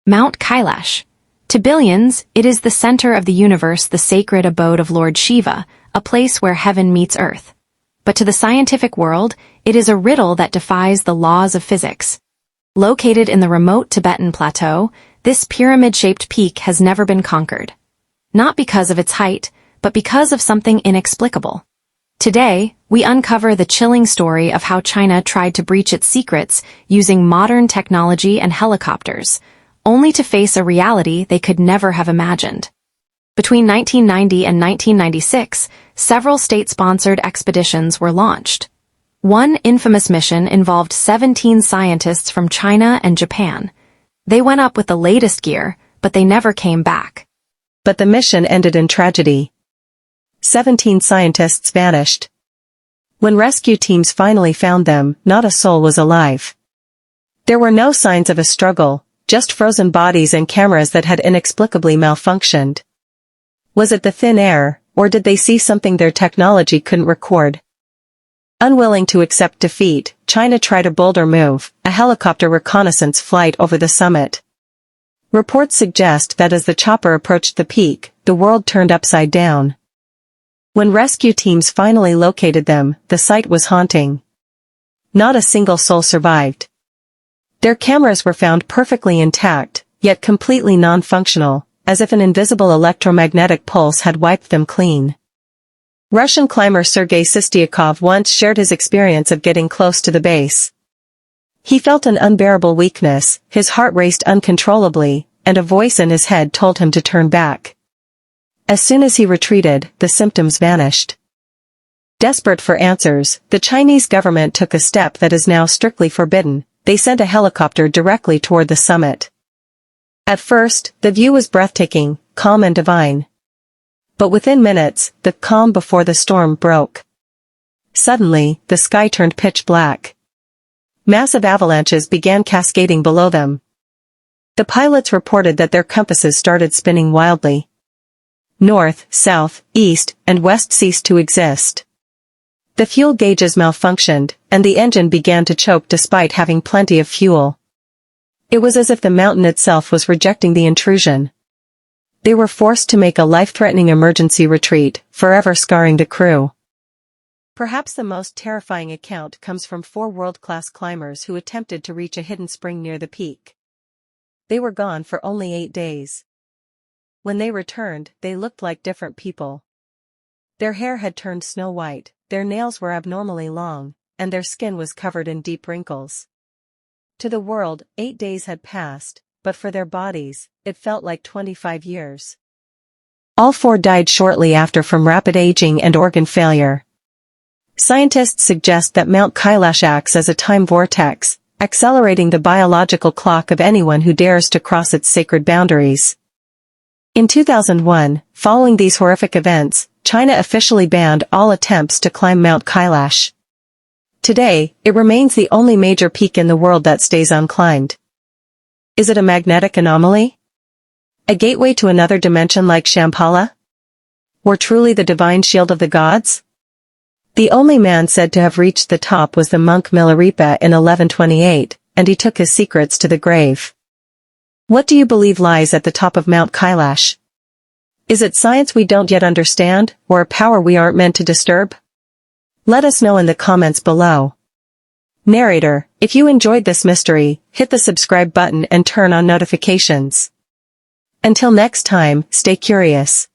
Mount Kailash. To billions, it is the center of the universe, the sacred abode of Lord Shiva, a place where heaven meets earth. But to the scientific world, it is a riddle that defies the laws of physics. Located in the remote Tibetan plateau, this pyramid-shaped peak has never been conquered. Not because of its height, but because of something inexplicable. Today, we uncover the chilling story of how China tried to breach its secrets using modern technology and helicopters, only to face a reality they could never have imagined. Between 1990 and 1996, several state-sponsored expeditions were launched. One infamous mission involved 17 scientists from China and Japan. They went up with the latest gear, but they never came back. But the mission ended in tragedy. 17 scientists vanished. When rescue teams finally found them, not a soul was alive. There were no signs of a struggle, just frozen bodies and cameras that had inexplicably malfunctioned. Was it the thin air, or did they see something their technology couldn't record? Unwilling to accept defeat, China tried a bolder move, a helicopter reconnaissance flight over the summit. Reports suggest that as the chopper approached the peak, the world turned upside down. When rescue teams finally located them, the sight was haunting. Not a single soul survived. Their cameras were found perfectly intact, yet completely non-functional, as if an invisible electromagnetic pulse had wiped them clean. Russian climber Sergei Sistyakov once shared his experience of getting close to the base. He felt an unbearable weakness, his heart raced uncontrollably, and a voice in his head told him to turn back. As soon as he retreated, the symptoms vanished. Desperate for answers, the Chinese government took a step that is now strictly forbidden. They sent a helicopter directly toward the summit. At first, the view was breathtaking, calm and divine. But within minutes, the calm before the storm broke. Suddenly, the sky turned pitch black. Massive avalanches began cascading below them. The pilots reported that their compasses started spinning wildly. North, south, east, and west ceased to exist. The fuel gauges malfunctioned, and the engine began to choke despite having plenty of fuel. It was as if the mountain itself was rejecting the intrusion. They were forced to make a life-threatening emergency retreat, forever scarring the crew. Perhaps the most terrifying account comes from 4 world-class climbers who attempted to reach a hidden spring near the peak. They were gone for only 8 days. When they returned, they looked like different people. Their hair had turned snow-white, their nails were abnormally long, and their skin was covered in deep wrinkles. To the world, 8 days had passed, but for their bodies, it felt like 25 years. All 4 died shortly after from rapid aging and organ failure. Scientists suggest that Mount Kailash acts as a time vortex, accelerating the biological clock of anyone who dares to cross its sacred boundaries. In 2001, following these horrific events, China officially banned all attempts to climb Mount Kailash. Today, it remains the only major peak in the world that stays unclimbed. Is it a magnetic anomaly? A gateway to another dimension like Shambhala? Or truly the divine shield of the gods? The only man said to have reached the top was the monk Milarepa in 1128, and he took his secrets to the grave. What do you believe lies at the top of Mount Kailash? Is it science we don't yet understand, or a power we aren't meant to disturb? Let us know in the comments below. Narrator, if you enjoyed this mystery, hit the subscribe button and turn on notifications. Until next time, stay curious.